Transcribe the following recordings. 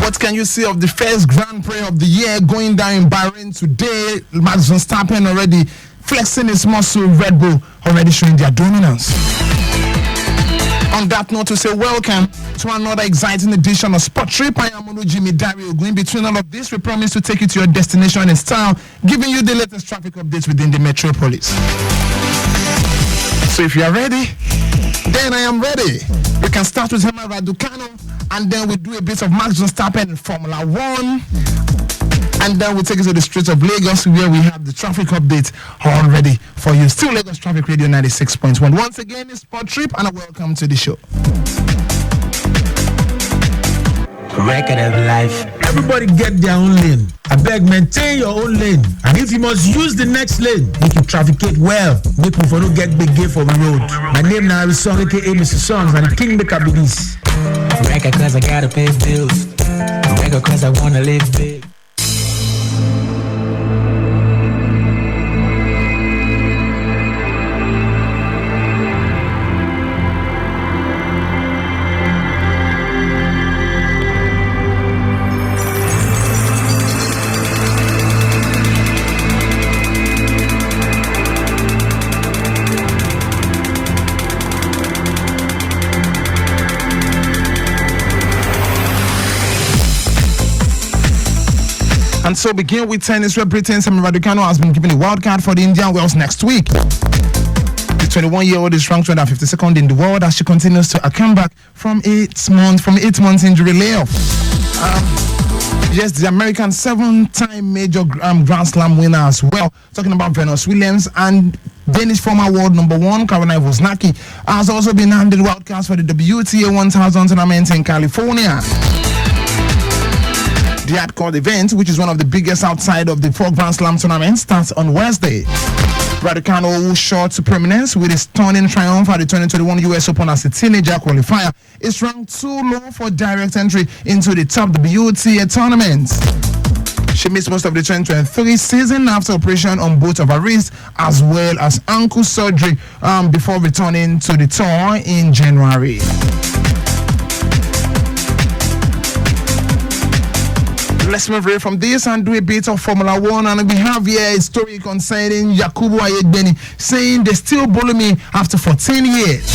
What can you say of the first Grand Prix of the year going down in Bahrain today? Max Verstappen already flexing his muscle, Red Bull already showing their dominance. On that note, to say welcome to another exciting edition of Sport Trip. I am Olujimi Dare-Ogun. In between all of this, we promise to take you to your destination in style, giving you the latest traffic updates within the metropolis. So if you are ready, then I am ready. We can start with Herman Raducanu, and then we do a bit of Max Verstappen in Formula 1. And then we'll take you to the streets of Lagos, where we have the traffic update all ready for you. Still Lagos Traffic Radio 96.1. Once again, it's Sport Trip, and welcome to the show. Record of life. Everybody get their own lane. I beg, maintain your own lane. And if you must use the next lane, make you trafficate well. Make me for no get big gay for the road. My name now is Song, aka Mr. Songs, and the king maker be this. Record cause I gotta pay bills. Record cause I wanna live big. And so begin with tennis, where Britain's Herman Raducanu has been given a wild card for the Indian Wells next week. The 21-year-old is ranked 252nd in the world as she continues to come back from 8 months injury layoff. Yes, the American 7-time major Grand Slam winner as well. Talking about Venus Williams and Danish former world number 1 Caroline Wozniacki has also been handed wild cards for the WTA 1000 tournament in California. The hardcore event, which is one of the biggest outside of the 4 Grand Slam tournaments, starts on Wednesday. Raducanu, who shot to prominence with a stunning triumph at the 2021 US Open as a teenager qualifier, is ranked too low for direct entry into the top WTA tournament. She missed most of the 2023 season after operation on both of her wrists as well as ankle surgery before returning to the tour in January. Let's move away from this and do a bit of Formula 1. And we have here a story concerning Yakubu Ayegbeni saying they still bully me after 14 years.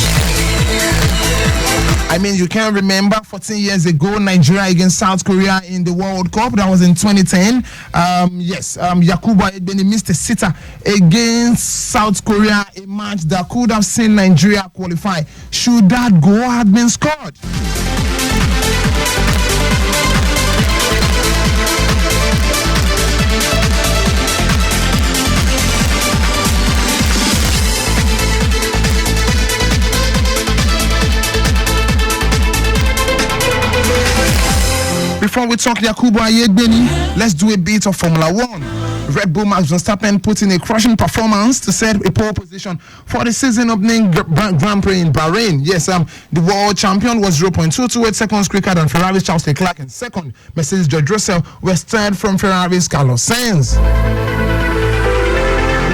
I mean, you can remember 14 years ago, Nigeria against South Korea in the World Cup. That was in 2010. Yakubu Ayegbeni missed a sitter against South Korea, a match that could have seen Nigeria qualify should that goal have been scored. Before we talk Yakubu Ayegbeni, let's do a bit of Formula 1. Red Bull Max Verstappen put in a crushing performance to set a pole position for the season opening Grand Prix in Bahrain. Yes, the world champion was 0.228 seconds quicker than Ferrari's Charles Leclerc in second. Mercedes George Russell was third from Ferrari's Carlos Sainz.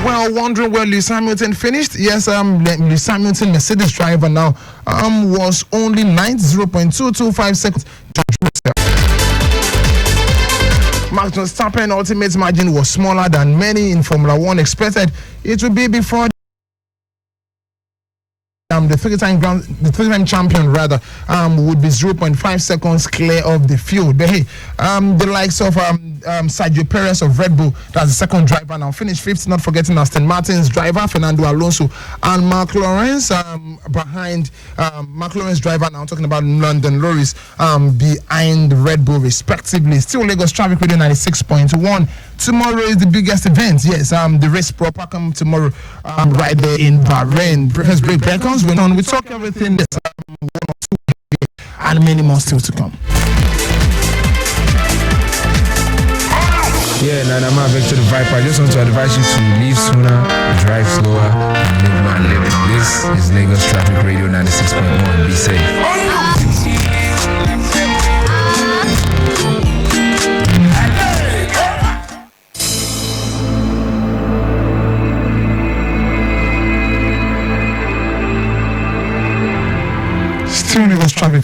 Well, wondering where Lewis Hamilton finished? Yes, Lewis Hamilton, Mercedes driver now, was only 0.225 seconds. George Russell. Max Verstappen ultimate margin was smaller than many in Formula 1 expected. It will be before the three-time champion would be 0.5 seconds clear of the field. But hey, the likes of Sergio Perez of Red Bull, that's the second driver now, finished fifth, not forgetting Aston Martin's driver Fernando Alonso and McLaren's behind McLaren's driver now, talking about London Norris behind Red Bull respectively. Still Lagos Traffic Radio 96.1. Tomorrow is the biggest event. Yes, the race proper come tomorrow right there in Bahrain. Previous break comes went on. We talk everything that's 1 or 2 and many more still to come. Yeah, I'm back to the Viper. I just want to advise you to leave sooner, drive slower, and live my living. This is Lagos Traffic Radio 96.1. Be safe. Lagos Traffic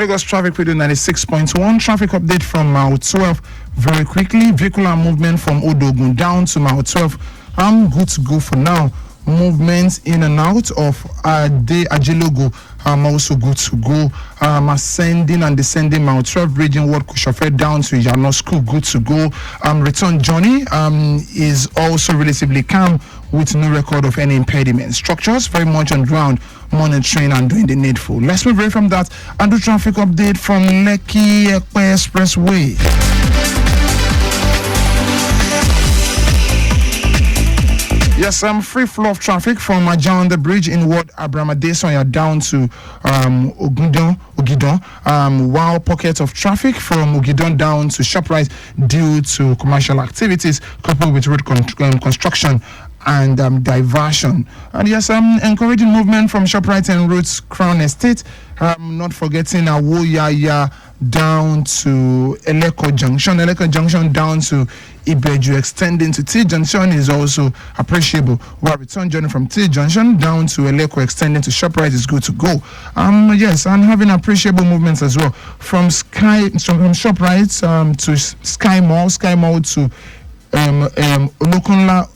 Lagos Traffic Radio 96.1. Traffic update from Mile 12 very quickly. Vehicular movement from Odogun down to Mile 12. I'm good to go for now. Movements in and out of Ajilogo. I'm also good to go. Ascending and descending Mount 12 region Ward Kushofe down to Yano School, good to go. Return journey is also relatively calm with no record of any impediment. Structures very much on ground, monitoring and doing the needful. Let's move away from that and do traffic update from Lekki Ekpe Expressway. Yes, free flow of traffic from Ajan the bridge in Ward Abramadeson down to Ogidon. While pockets of traffic from Ogidon down to ShopRite due to commercial activities coupled with road construction and diversion. And yes, encouraging movement from ShopRite and Roots Crown Estate. Not forgetting Awoyaya down to Eleko Junction down to Ibeju, extending to T Junction is also appreciable. While return journey from T Junction down to Eleko, extending to ShopRite is good to go. Yes, and having appreciable movements as well from ShopRite to Sky Mall to Olokunla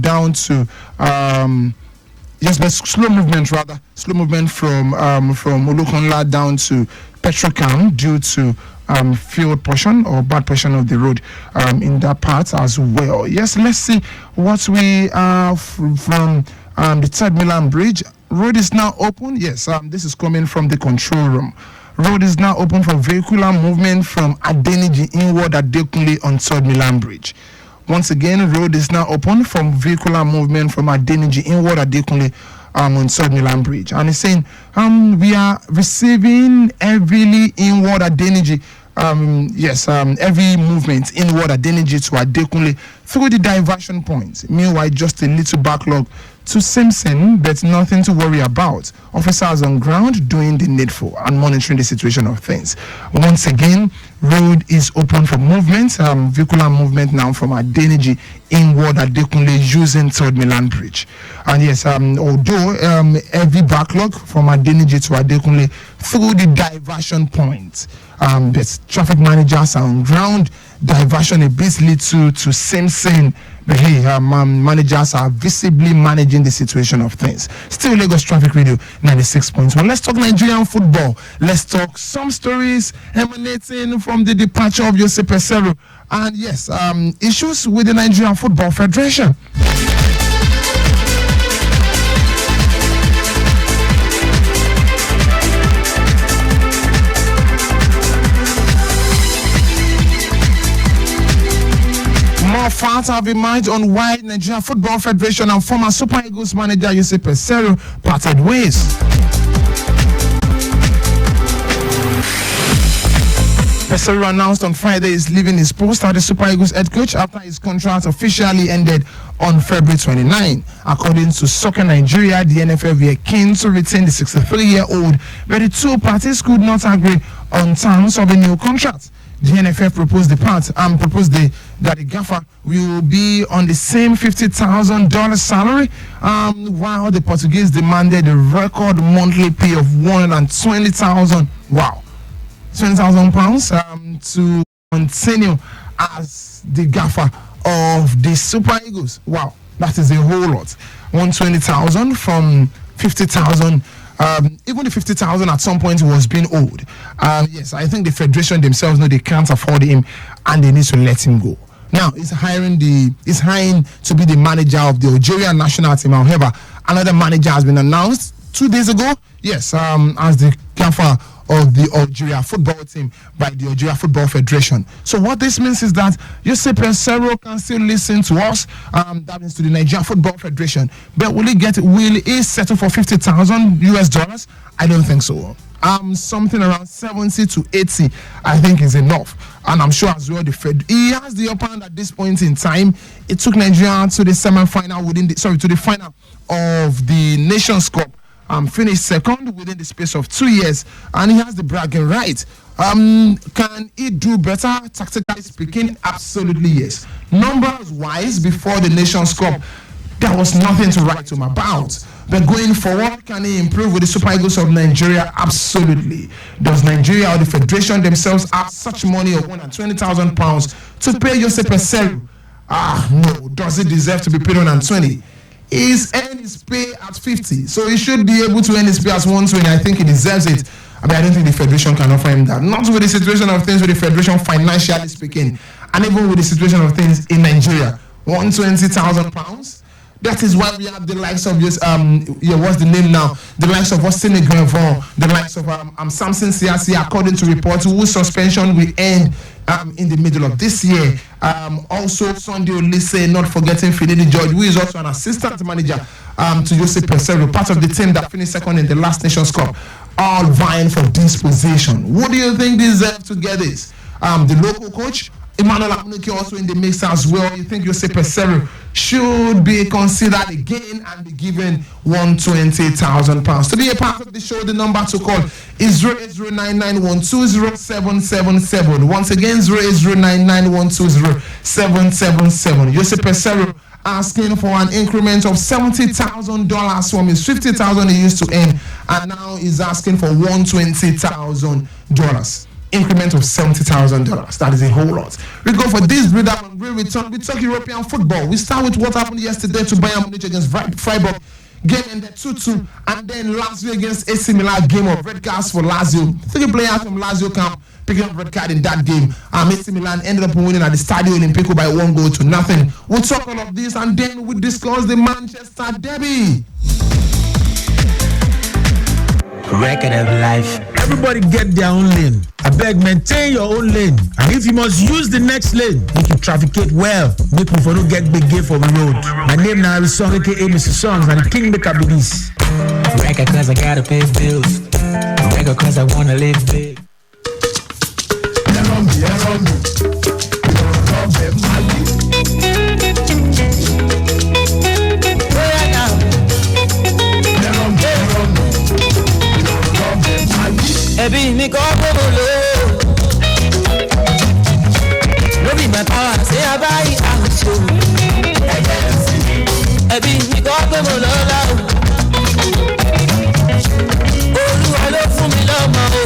down to yes, but slow movement from Olokunla down to Petrocam due to field portion or bad portion of the road in that part as well. Yes, let's see what we have from the Third Milan Bridge. Road is now open. Yes, this is coming from the control room. Road is now open for vehicular movement from Adeniji inward at Adekunle on Third Milan Bridge. Once again, road is now open from vehicular movement from Adeniji inward at Adekunle on Third Milan Bridge. And it's saying we are receiving heavily inward at Adeniji. Every movement inward at Adeniji to Adekunle through the diversion points. Meanwhile, just a little backlog to Simpson, but nothing to worry about. Officers on ground doing the needful and monitoring the situation of things. Once again, road is open for movement, vehicular movement now from Adeniji inward at Adekunle using Third Milan Bridge. And yes, although every backlog from Adeniji to Adekunle through the diversion point, but traffic managers are on ground, diversion a bit little to Simpson. But hey, managers are visibly managing the situation of things. Still Lagos Traffic Radio 96.1. Let's talk Nigerian football. Let's talk some stories emanating from the departure of Jose Peseiro. And yes, issues with the Nigerian Football Federation. More facts have emerged on why Nigeria Football Federation and former Super Eagles manager Jose Peseiro parted ways. Peseiro announced on Friday is leaving his post as the Super Eagles head coach after his contract officially ended on February 29. According to Soccer Nigeria, the NFF were keen to retain the 63-year-old, but the two parties could not agree on terms of a new contract. The NFF proposed that the gaffer will be on the same $50,000 salary, while the Portuguese demanded a record monthly pay of £120,000. Wow, £20,000 to continue as the gaffer of the Super Eagles. Wow, that is a whole lot. $120,000 from $50,000. Even the $50,000 at some point was being owed. Yes, I think the federation themselves know they can't afford him and they need to let him go. Now he's hiring to be the manager of the Algeria national team. However, another manager has been announced 2 days ago. Yes, as the gaffer of the Algeria football team by the Algeria Football Federation. So what this means is that Jose Peseiro can still listen to us, that means to the Nigeria Football Federation. But will he settle for $50,000? I don't think so. Something around 70 to 80, I think is enough. And I'm sure as well he has the upper hand at this point in time. It took Nigeria to the semi-final to the final of the Nations Cup. Finished second within the space of 2 years, and he has the bragging right. Can he do better, tactically speaking? Absolutely yes. Numbers wise, before the Nations Cup, there was nothing to write home about. But going forward, can he improve with the Super Eagles of Nigeria? Absolutely. Does Nigeria or the Federation themselves have such money of £120,000 to pay Jose Peseiro? No. Does he deserve to be paid 120? He's earned his pay at 50, so he should be able to earn his pay as 120. I think he deserves it. I don't think the Federation can offer him that. Not with the situation of things with the Federation financially speaking, and even with the situation of things in Nigeria. £120,000. That is why we have the likes of what's the name now? The likes of Austin Grevon, the likes of Samson Siasi, according to reports, whose suspension will end in the middle of this year. Also, Sunday Olise, not forgetting Finidi George, who is also an assistant manager to Jose Peseiro, part of the team that finished second in the last Nations Cup, all vying for this position. Who do you think deserves to get this? The local coach, Emmanuel Amunike, also in the mix as well. You think Jose Peseiro should be considered again and be given £120,000. To be a part of the show, the number to call is 08099120777. Once again, 08099120777. Jose Peseiro asking for an increment of $70,000 from his $50,000 he used to earn, and now he's asking for $120,000. Increment of $70,000. That is a whole lot. We go for this breather when we return. We talk European football. We start with what happened yesterday to Bayern Munich against Freiburg. Game ended 2-2, and then Lazio against AC Milan. Game of red cards for Lazio. 3 players from Lazio camp picking up red card in that game. AC Milan ended up winning at the Stadio Olimpico by 1-0. We'll talk all of this, and then we'll discuss the Manchester derby. Record of life. Everybody get their own lane. I beg, maintain your own lane. And if you must use the next lane, make you trafficate well. Make me for no get big game for the road. My name now is Song, aka Mr. Songs, and the King Maker be this. Record cause I gotta pay bills. Record cause I wanna live big. Ẹbí mi kọ́ gbogbo lò no be my power say I buy house o. Ẹbí mi kọ́ gbogbo lọ́la o. Olúwa ló fún mi lọ́mọ o.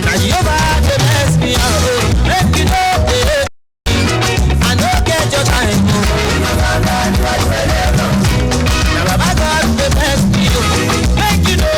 Na Jehovah dey bless me o. Make you no dey I no get your time o. Na Baba God dey bless me o. Make you no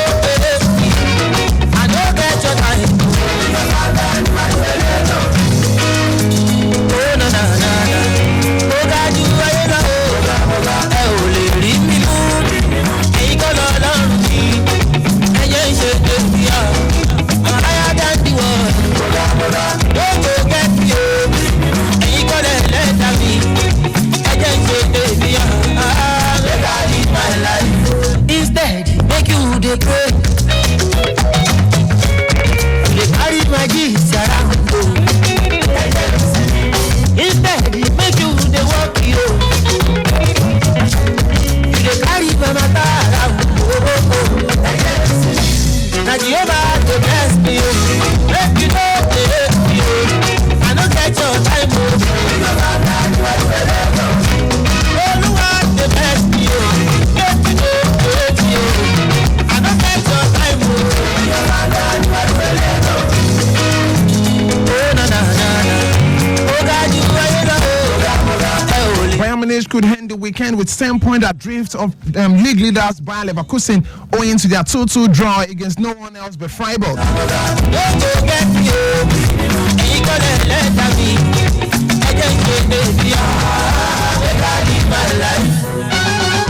instead, make you dey pray. They carry my gifts around. Instead, make you dey walk you. You dey carry my matter around. Na Jehovah dey bless me. Make you know dey hate me. I no get your time. Olúwa dey bless me. Make you know dey hate me. I no get your time. Bayern Munich could end the weekend with 10-point adrift of league leaders Bayer Leverkusen, owing to their 2-2 draw against no one else but Freiburg.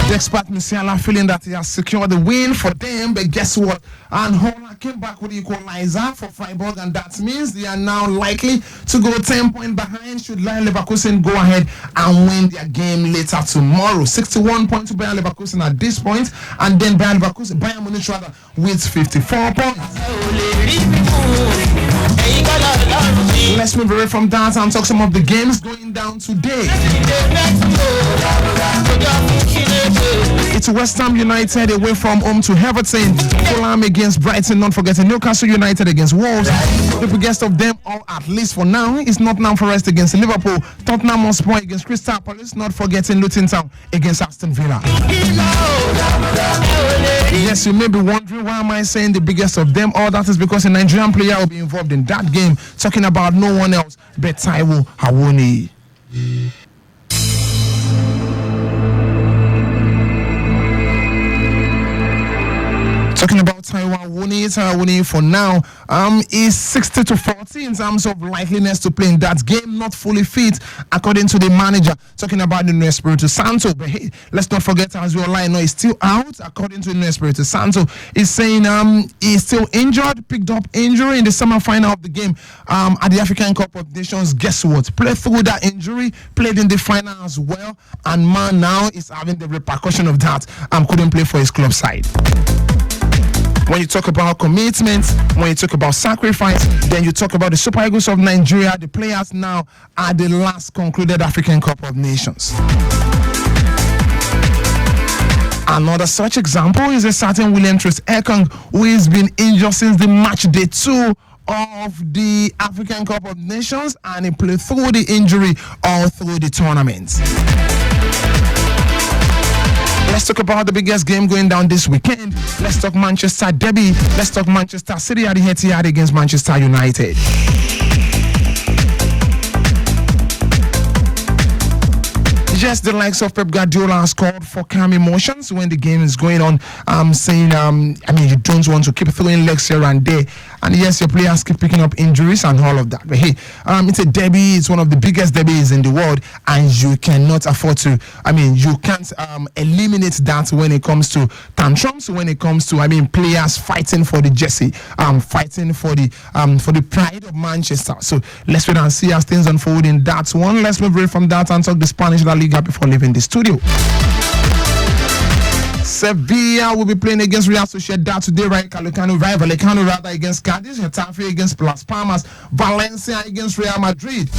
The expert Musiala feeling that he has secured the win for them, but guess what? And Horner came back with the equalizer for Freiburg, and that means they are now likely to go 10 points behind should Bayer Leverkusen go ahead and win their game later tomorrow. 61 points to Bayer Leverkusen at this point, and then Bayern Munich rather with 54 points. Let's move away from that and talk some of the games going down today. It's West Ham United away from home to Everton. Fulham against Brighton, not forgetting Newcastle United against Wolves. The biggest of them all, at least for now, is Nottingham Forest against Liverpool. Tottenham Hotspur against Crystal Palace, not forgetting Luton Town against Aston Villa. Yes, you may be wondering why am I saying the biggest of them all. That is because a Nigerian player will be involved in that game, talking about no one else but Taiwo Awoniyi. Talking about Taiwo Awoniyi for now is 60-40 in terms of likeliness to play in that game. Not fully fit, according to the manager. Talking about the Nuno Espirito Santo, but hey, let's not forget Aziola is still out. According to Nuno Espirito Santo, he's saying he's still injured, picked up injury in the semi-final of the game at the African Cup of Nations. Guess what? Played through that injury, played in the final as well, and man now is having the repercussion of that. Couldn't play for his club side. When you talk about commitment, when you talk about sacrifice, then you talk about the Super Eagles of Nigeria, the players now at the last concluded African Cup of Nations. Another such example is a certain William Troost Ekong, who has been injured since the match day 2 of the African Cup of Nations, and he played through the injury all through the tournament. Let's talk about the biggest game going down this weekend. Let's talk Manchester Derby. Let's talk Manchester City at the Etihad against Manchester United. Yes, the likes of Pep Guardiola has called for calm emotions when the game is going on. Saying, you don't want to keep throwing legs here and there. And yes, your players keep picking up injuries and all of that. But hey, it's a derby. It's one of the biggest derbies in the world, and you cannot afford to. You can't eliminate that when it comes to tantrums. When it comes to, players fighting for the jersey, fighting for the pride of Manchester. So let's wait and see as things unfold in that one. Let's move away from that and talk the Spanish La Liga before leaving the studio. Sevilla will be playing against Real Sociedad today. Vallecano against Cadiz, Getafe against Las Palmas, Valencia against Real Madrid.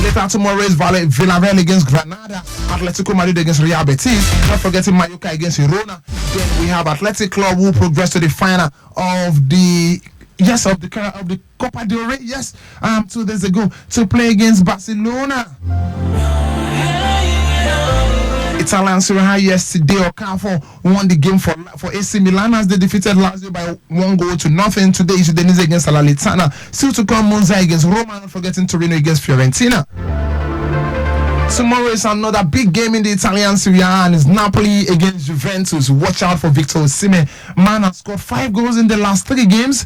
Later tomorrow is Villarreal against Granada, Atletico Madrid against Real Betis. Not forgetting Mallorca against Girona. Then we have Athletic Club who progress to the final of the Copa del Rey. 2 days ago to play against Barcelona. Italian Serie A yesterday, Okafor won the game for AC Milan as they defeated Lazio by 1-0. Today is Udinese against Salernitana. Still to come, Monza against Roma, not forgetting Torino against Fiorentina. Tomorrow is another big game in the Italian Serie A, and it's Napoli against Juventus. Watch out for Victor Osimhen. Man has scored 5 goals in the last 3 games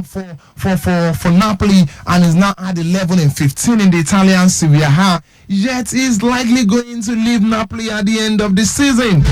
for Napoli, and is now at 11 and 15 in the Italian Serie A. Yet is likely going to leave Napoli at the end of the season.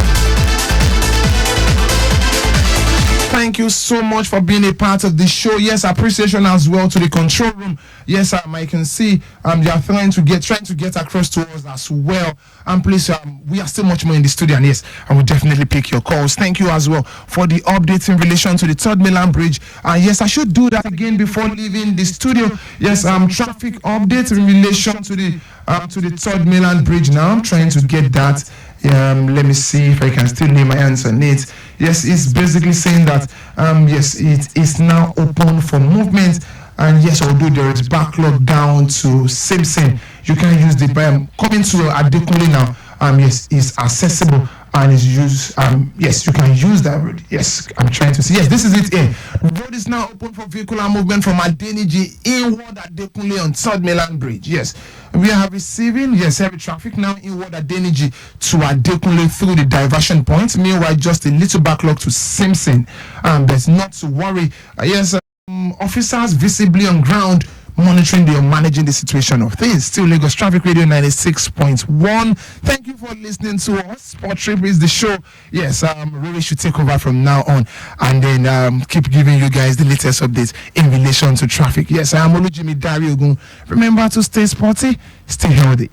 Thank you so much for being a part of the show. Yes, appreciation as well to the control room. Yes, I can see they are trying to get across to us as well. And please, we are still much more in the studio, and yes, I will definitely pick your calls. Thank you as well for the updates in relation to the 3rd Milan Bridge. Yes, I should do that again before leaving the studio. Yes, traffic updates in relation to the 3rd Milan Bridge. Now I'm trying to get that. Let me see if I can still lay my hands on it. Yes, it's basically saying that yes, it is now open for movement. And yes, although there is backlog down to Simpson, you can use the coming to Adekunle now. Yes, is accessible and is used. Yes, you can use that road. Yes, I'm trying to see. Yes, this is it here. The road is now open for vehicular movement from Adeniji inward Adekunle on 3rd Milan Bridge. Yes, we are receiving heavy traffic now inward Adeniji to Adekunle through the diversion point. Meanwhile, just a little backlog to Simpson. There's not to worry. Officers visibly on ground monitoring or managing the situation of things. Still Lagos Traffic Radio 96.1. Thank you for listening to us. Sport Trip is the show. Yes, Rory should take over from now on and then keep giving you guys the latest updates in relation to traffic. Yes, I am Olujimi Dare-Ogun. Remember to stay sporty, stay healthy.